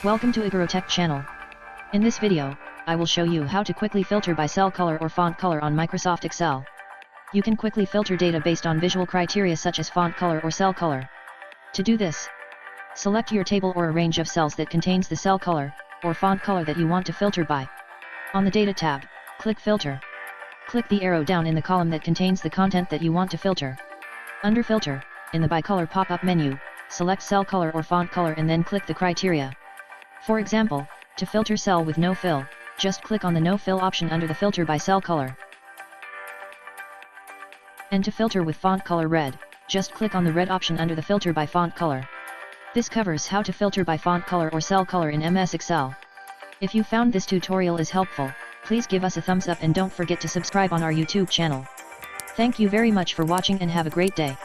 Welcome to Igorotech channel. In this video, I will show you how to quickly filter by cell color or font color on Microsoft Excel. You can quickly filter data based on visual criteria such as font color or cell color. To do this, select your table or a range of cells that contains the cell color or font color that you want to filter by. On the Data tab, click Filter. Click the arrow down in the column that contains the content that you want to filter. Under Filter, in the By Color pop-up menu, select cell color or font color and then click the criteria. For example, to filter cell with no fill, just click on the No Fill option under the Filter by Cell Color. And to filter with font color red, just click on the red option under the Filter by Font Color. This covers how to filter by font color or cell color in MS Excel. If you found this tutorial is helpful, please give us a thumbs up and don't forget to subscribe on our YouTube channel. Thank you very much for watching and have a great day.